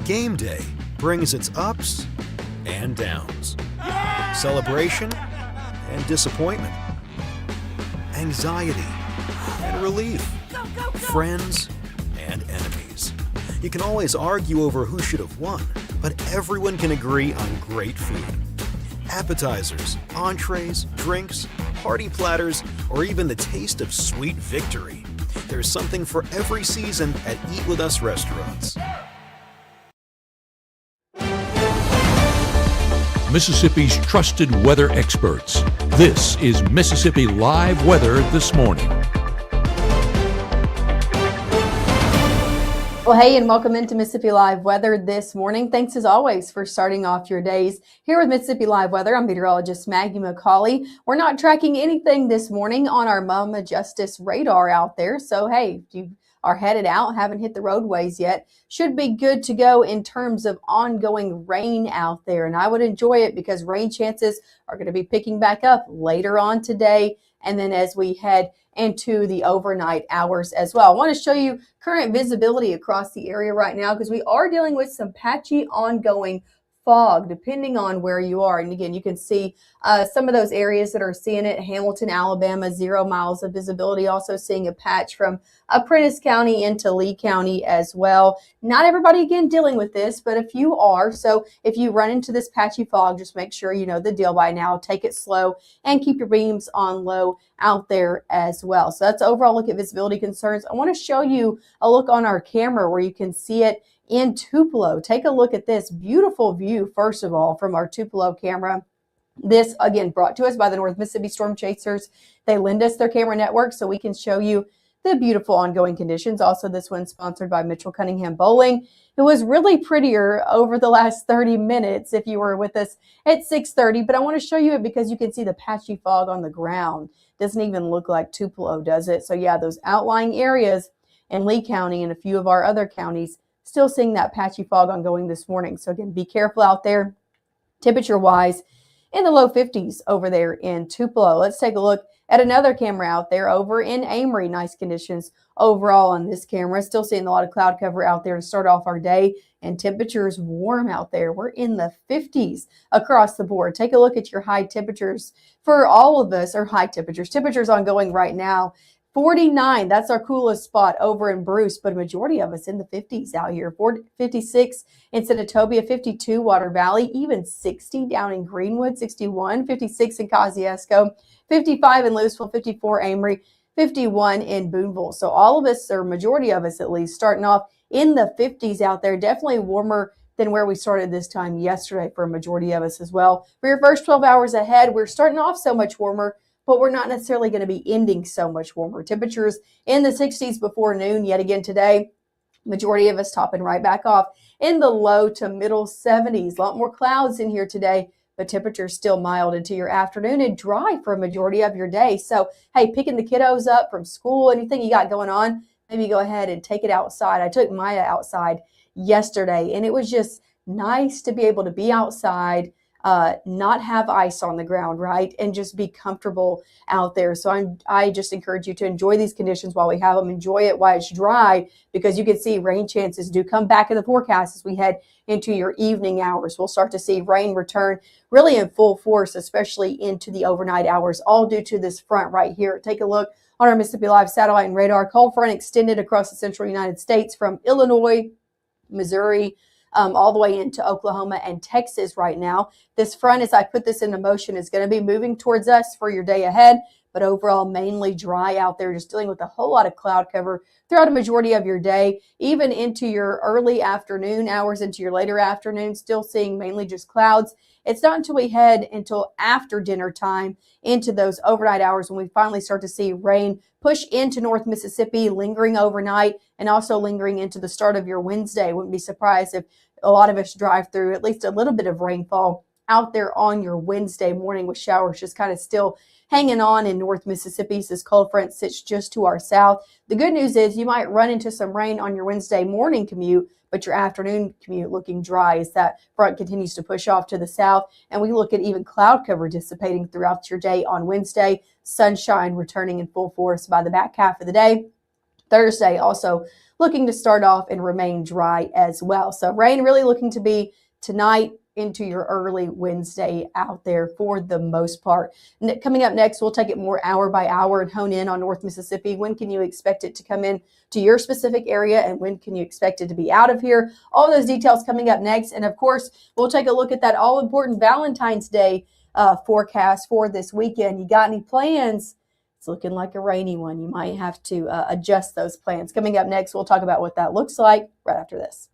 Game day brings its ups and downs, celebration and disappointment, anxiety and relief, friends and enemies. You can always argue over who should have won, but everyone can agree on great food. Appetizers, entrees, drinks, party platters, or even the taste of sweet victory. There's something for every season at Eat With Us restaurants. Mississippi's trusted weather experts. This is Mississippi Live Weather This Morning. Well, hey, and welcome into Mississippi Live Weather This Morning. Thanks as always for starting off your days here with Mississippi Live Weather. I'm meteorologist Maggye McCauley. We're not tracking anything this morning on our Mama Justice radar out there. So, hey, if you are headed out, haven't hit the roadways yet, should be good to go in terms of ongoing rain out there. And I would enjoy it because rain chances are going to be picking back up later on today. And then as we head into the overnight hours as well. I want to show you current visibility across the area right now because we are dealing with some patchy ongoing fog depending on where you are. And again, you can see some of those areas that are seeing it. Hamilton, Alabama, 0 miles of visibility. Also seeing a patch from Prentice County into Lee County as well. Not everybody, again, dealing with this, but if you are, so if you run into this patchy fog, just make sure you know the deal by now. Take it slow and keep your beams on low out there as well. So that's overall look at visibility concerns. I want to show you a look on our camera where you can see it in Tupelo. Take a look at this beautiful view, first of all, from our Tupelo camera. This, again, brought to us by the North Mississippi Storm Chasers. They lend us their camera network so we can show you the beautiful ongoing conditions. Also, this one's sponsored by Mitchell Cunningham Bowling. It was really prettier over the last 30 minutes if you were with us at 6:30, but I want to show you it because you can see the patchy fog on the ground. Doesn't even look like Tupelo, does it? So yeah, those outlying areas in Lee County and a few of our other counties still seeing that patchy fog ongoing this morning. So again, be careful out there. Temperature-wise, in the low 50s over there in Tupelo. Let's take a look at another camera out there over in Amory. Nice conditions overall on this camera. Still seeing a lot of cloud cover out there to start off our day, and temperatures warm out there. We're in the 50s across the board. Take a look at your high temperatures for all of us, or high temperatures. Temperatures ongoing right now. 49, that's our coolest spot over in Bruce, but a majority of us in the 50s out here. 56 in Senatobia, 52 Water Valley, even 60 down in Greenwood, 61, 56 in Kosciuszko, 55 in Louisville, 54 Amory, 51 in Boonville. So all of us, or majority of us at least, starting off in the 50s out there. Definitely warmer than where we started this time yesterday for a majority of us as well. For your first 12 hours ahead, we're starting off so much warmer, but we're not necessarily going to be ending so much warmer. Temperatures in the 60s before noon yet again today. Majority of us topping right back off in the low to middle 70s. A lot more clouds in here today, but temperatures still mild into your afternoon and dry for a majority of your day. So, hey, picking the kiddos up from school, anything you got going on, maybe go ahead and take it outside. I took Maya outside yesterday, and it was just nice to be able to be outside, not have ice on the ground, right? And just be comfortable out there. So I just encourage you to enjoy these conditions while we have them. Enjoy it while it's dry, because you can see rain chances do come back in the forecast as we head into your evening hours. We'll start to see rain return really in full force, especially into the overnight hours, all due to this front right here. Take a look on our Mississippi Live satellite and radar. Cold front extended across the central United States from Illinois, Missouri, all the way into Oklahoma and Texas right now. This front, as I put this into motion, is going to be moving towards us for your day ahead, but overall mainly dry out there, just dealing with a whole lot of cloud cover throughout a majority of your day, even into your early afternoon hours, into your later afternoon, still seeing mainly just clouds. It's not until we head until after dinner time into those overnight hours when we finally start to see rain push into North Mississippi, lingering overnight and also lingering into the start of your Wednesday. Wouldn't be surprised if a lot of us drive through at least a little bit of rainfall out there on your Wednesday morning, with showers just kind of still hanging on in North Mississippi. This cold front sits just to our south. The good news is you might run into some rain on your Wednesday morning commute, but your afternoon commute looking dry as that front continues to push off to the south. And we look at even cloud cover dissipating throughout your day on Wednesday, sunshine returning in full force by the back half of the day. Thursday, also looking to start off and remain dry as well. So rain really looking to be tonight into your early Wednesday out there for the most part. Coming up next, we'll take it more hour by hour and hone in on North Mississippi. When can you expect it to come in to your specific area, and when can you expect it to be out of here? All those details coming up next. And of course, we'll take a look at that all-important Valentine's Day forecast for this weekend. You got any plans? It's looking like a rainy one. You might have to adjust those plans. Coming up next, we'll talk about what that looks like right after this.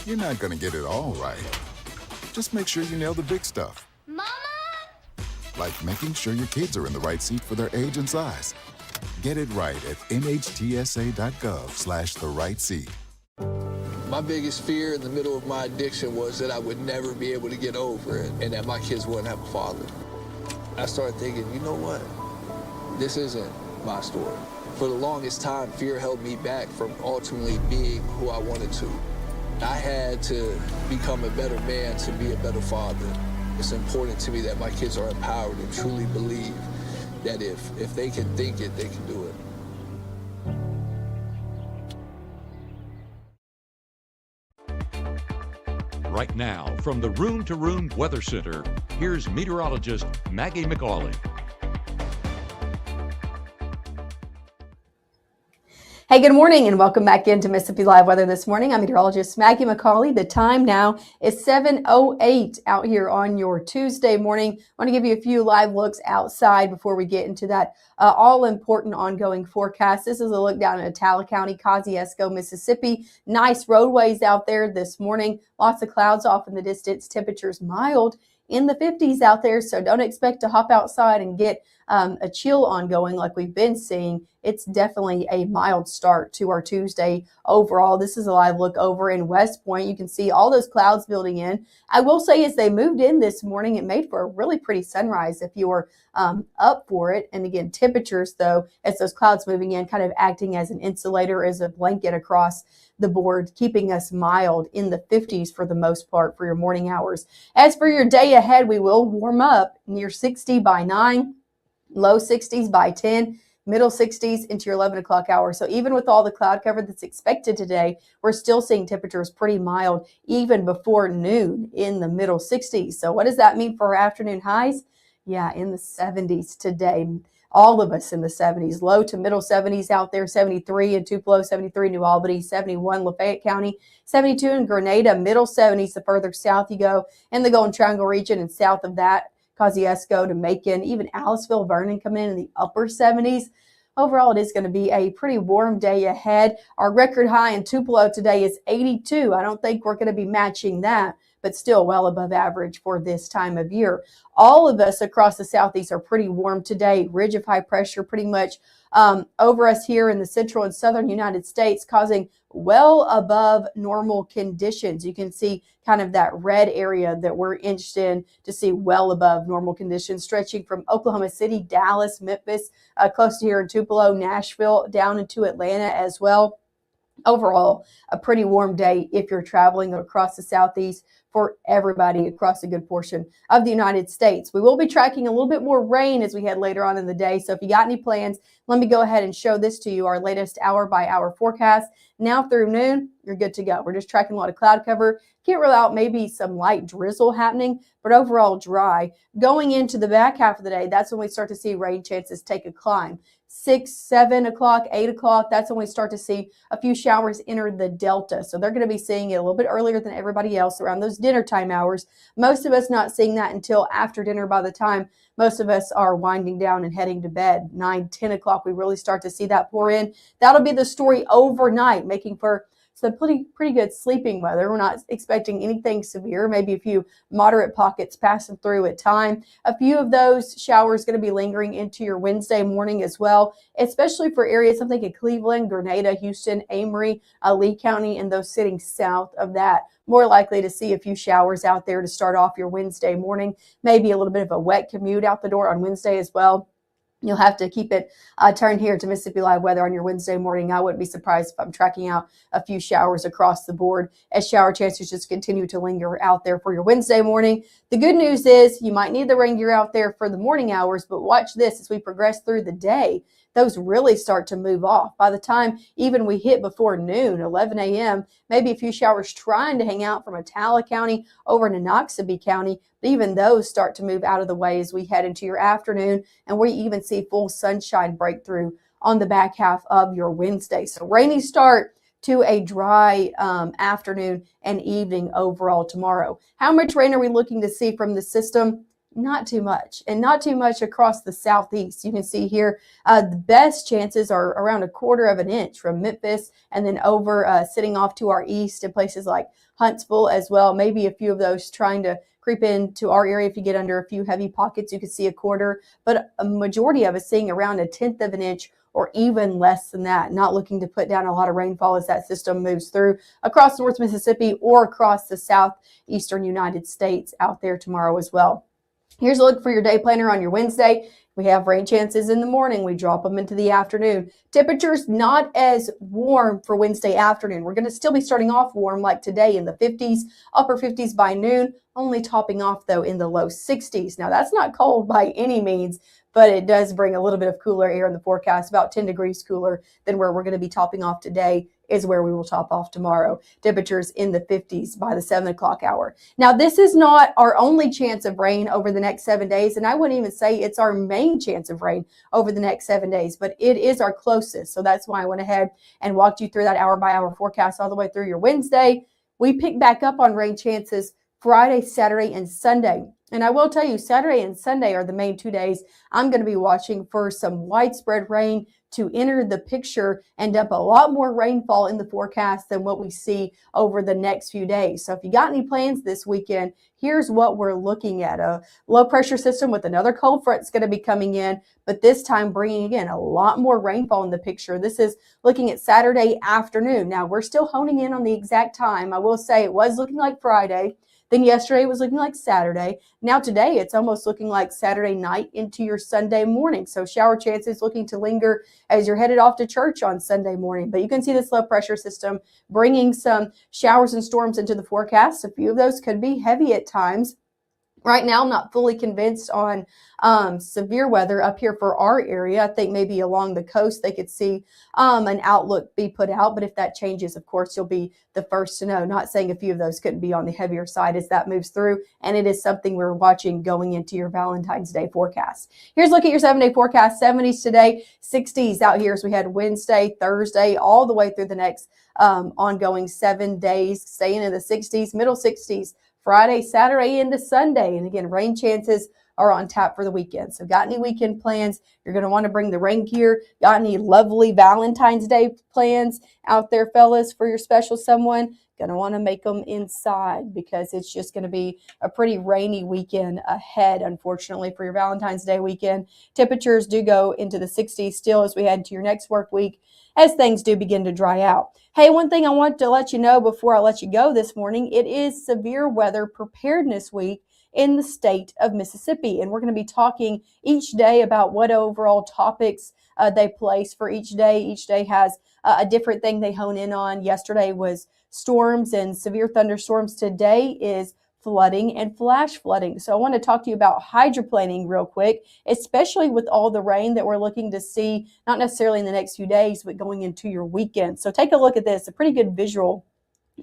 You're not gonna get it all right. Just make sure you nail the big stuff. Mama! Like making sure your kids are in the right seat for their age and size. Get it right at nhtsa.gov/the right seat. My biggest fear in the middle of my addiction was that I would never be able to get over it and that my kids wouldn't have a father. I started thinking, you know what? This isn't my story. For the longest time, fear held me back from ultimately being who I wanted to. I had to become a better man to be a better father. It's important to me that my kids are empowered and truly believe that if they can think it, they can do it. Right now, from the Room to Room Weather Center, here's meteorologist Maggye McCauley. Hey, good morning and welcome back into Mississippi Live Weather this morning. I'm meteorologist Maggye McCauley. The time now is 7:08 out here on your Tuesday morning. I want to give you a few live looks outside before we get into that all-important ongoing forecast. This is a look down at Attala County, Kosciuszko, Mississippi. Nice roadways out there this morning. Lots of clouds off in the distance. Temperatures mild in the 50s out there, so don't expect to hop outside and get a chill ongoing like we've been seeing. It's definitely a mild start to our Tuesday overall. This is a live look over in West Point. You can see all those clouds building in. I will say as they moved in this morning, it made for a really pretty sunrise if you were up for it. And again, temperatures though, as those clouds moving in, kind of acting as an insulator, as a blanket across the board, keeping us mild in the 50s for the most part for your morning hours. As for your day ahead, we will warm up near 60 by 9, low 60s by 10, middle 60s into your 11 o'clock hour. So even with all the cloud cover that's expected today, we're still seeing temperatures pretty mild even before noon in the middle 60s. So what does that mean for our afternoon highs? Yeah, in the 70s today. All of us in the 70s, low to middle 70s out there, 73 in Tupelo, 73 in New Albany, 71 Lafayette County, 72 in Grenada, middle 70s the further south you go in the Golden Triangle region, and south of that, Kosciuszko to Macon, even Aliceville, Vernon coming in the upper 70s. Overall, it is going to be a pretty warm day ahead. Our record high in Tupelo today is 82. I don't think we're going to be matching that, but still well above average for this time of year. All of us across the southeast are pretty warm today. Ridge of high pressure pretty much over us here in the central and southern United States, causing well above normal conditions. You can see kind of that red area that we're interested in to see well above normal conditions, stretching from Oklahoma City, Dallas, Memphis, close to here in Tupelo, Nashville, down into Atlanta as well. Overall, a pretty warm day if you're traveling across the southeast for everybody across a good portion of the United States. We will be tracking a little bit more rain as we head later on in the day. So if you got any plans, let me go ahead and show this to you, our latest hour by hour forecast. Now through noon, you're good to go. We're just tracking a lot of cloud cover. Can't rule out maybe some light drizzle happening, but overall dry. Going into the back half of the day, that's when we start to see rain chances take a climb. 6, 7 o'clock, 8 o'clock, that's when we start to see a few showers enter the delta. So they're going to be seeing it a little bit earlier than everybody else around those dinner time hours. Most of us not seeing that until after dinner by the time most of us are winding down and heading to bed. 9, 10 o'clock, we really start to see that pour in. That'll be the story overnight, making for some pretty good sleeping weather. We're not expecting anything severe, maybe a few moderate pockets passing through at time. A few of those showers going to be lingering into your Wednesday morning as well, especially for areas, I'm thinking Cleveland, Grenada, Houston, Amory, Lee County, and those sitting south of that. More likely to see a few showers out there to start off your Wednesday morning. Maybe a little bit of a wet commute out the door on Wednesday as well. You'll have to keep it turned here to Mississippi Live Weather on your Wednesday morning. I wouldn't be surprised if I'm tracking out a few showers across the board as shower chances just continue to linger out there for your Wednesday morning. The good news is you might need the rain gear out there for the morning hours, but watch this as we progress through the day. Those really start to move off. By the time even we hit before noon, 11 a.m., maybe a few showers trying to hang out from Attala County over to Noxubee County, but even those start to move out of the way as we head into your afternoon, and we even see full sunshine breakthrough on the back half of your Wednesday. So rainy start to a dry afternoon and evening overall tomorrow. How much rain are we looking to see from the system? Not too much, and not too much across the southeast. You can see here the best chances are around 1/4 of an inch from Memphis and then over sitting off to our east in places like Huntsville as well. Maybe a few of those trying to creep into our area. If you get under a few heavy pockets, you could see 1/4, but a majority of us seeing around 1/10 of an inch or even less than that. Not looking to put down a lot of rainfall as that system moves through across North Mississippi or across the southeastern United States out there tomorrow as well. Here's a look for your day planner on your Wednesday. We have rain chances in the morning. We drop them into the afternoon. Temperatures not as warm for Wednesday afternoon. We're going to still be starting off warm like today in the 50s, upper 50s by noon, only topping off though in the low 60s. Now that's not cold by any means, but it does bring a little bit of cooler air in the forecast, about 10 degrees cooler than where we're going to be topping off today is where we will top off tomorrow. Temperatures in the 50s by the 7 o'clock hour. Now, this is not our only chance of rain over the next 7 days, and I wouldn't even say it's our main chance of rain over the next 7 days, but it is our closest. So that's why I went ahead and walked you through that hour-by-hour forecast all the way through your Wednesday. We pick back up on rain chances Friday, Saturday, and Sunday. And I will tell you, Saturday and Sunday are the main 2 days I'm going to be watching for some widespread rain to enter the picture and dump a lot more rainfall in the forecast than what we see over the next few days. So if you got any plans this weekend, here's what we're looking at. A low pressure system with another cold front is going to be coming in, but this time bringing in a lot more rainfall in the picture. This is looking at Saturday afternoon. Now we're still honing in on the exact time. I will say it was looking like Friday. Then yesterday it was looking like Saturday. Now today it's almost looking like Saturday night into your Sunday morning. So shower chances looking to linger as you're headed off to church on Sunday morning. But you can see this low pressure system bringing some showers and storms into the forecast. A few of those could be heavy at times. Right now, I'm not fully convinced on severe weather up here for our area. I think maybe along the coast they could see an outlook be put out. But if that changes, of course, you'll be the first to know. Not saying a few of those couldn't be on the heavier side as that moves through. And it is something we're watching going into your Valentine's Day forecast. Here's a look at your 7-day forecast. 70s today, 60s out here as we had Wednesday, Thursday, all the way through the next ongoing 7 days, staying in the 60s, middle 60s. Friday, Saturday into Sunday. And again, rain chances are on tap for the weekend. So got any weekend plans? You're going to want to bring the rain gear. Got any lovely Valentine's Day plans out there, fellas, for your special someone? Going to want to make them inside because it's just going to be a pretty rainy weekend ahead, unfortunately, for your Valentine's Day weekend. Temperatures do go into the 60s still as we head into your next work week as things do begin to dry out. Hey, one thing I want to let you know before I let you go this morning, it is Severe Weather Preparedness Week in the state of Mississippi. And we're going to be talking each day about what overall topics they place for each day. Each day has a different thing they hone in on. Yesterday was storms and severe thunderstorms. Today is flooding and flash flooding. So I want to talk to you about hydroplaning real quick, especially with all the rain that we're looking to see, not necessarily in the next few days, but going into your weekend. So take a look at this, a pretty good visual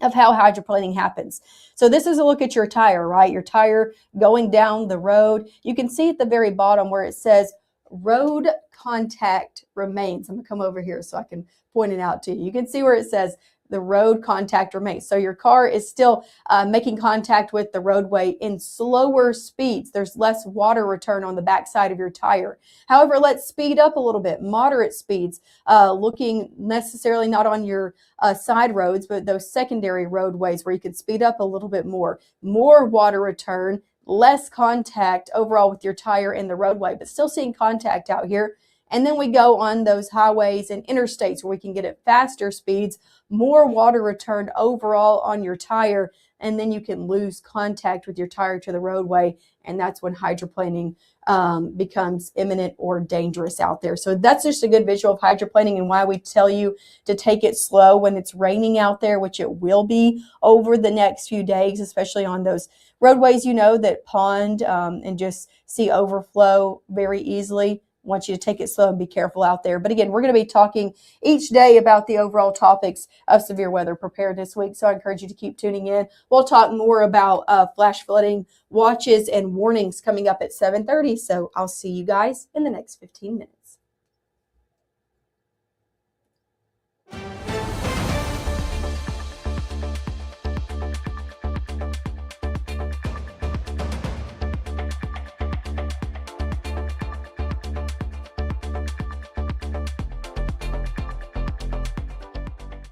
of how hydroplaning happens. So this is a look at your tire, right? Your tire going down the road. You can see at the very bottom where it says road contact remains. I'm going to come over here so I can point it out to you. You can see where it says the road contact remains. So your car is still making contact with the roadway in slower speeds. There's less water return on the backside of your tire. However, let's speed up a little bit, moderate speeds, looking necessarily not on your side roads, but those secondary roadways where you can speed up a little bit more water return, less contact overall with your tire in the roadway, but still seeing contact out here. And then we go on those highways and interstates where we can get at faster speeds, more water returned overall on your tire, and then you can lose contact with your tire to the roadway. And that's when hydroplaning becomes imminent or dangerous out there. So that's just a good visual of hydroplaning and why we tell you to take it slow when it's raining out there, which it will be over the next few days, especially on those roadways, that pond and just see overflow very easily. I want you to take it slow and be careful out there. But again, we're going to be talking each day about the overall topics of severe weather preparedness week. So I encourage you to keep tuning in. We'll talk more about flash flooding watches and warnings coming up at 7:30. So I'll see you guys in the next 15 minutes.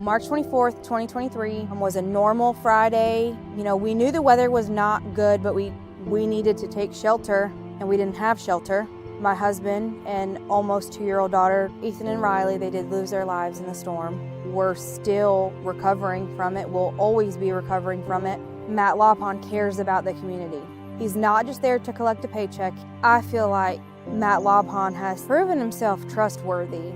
March 24th, 2023 was a normal Friday. We knew the weather was not good, but we needed to take shelter, and we didn't have shelter. My husband and almost 2-year-old daughter, Ethan and Riley, they did lose their lives in the storm. We're still recovering from it. We'll always be recovering from it. Matt Lawpon cares about the community. He's not just there to collect a paycheck. I feel like Matt Lawpon has proven himself trustworthy.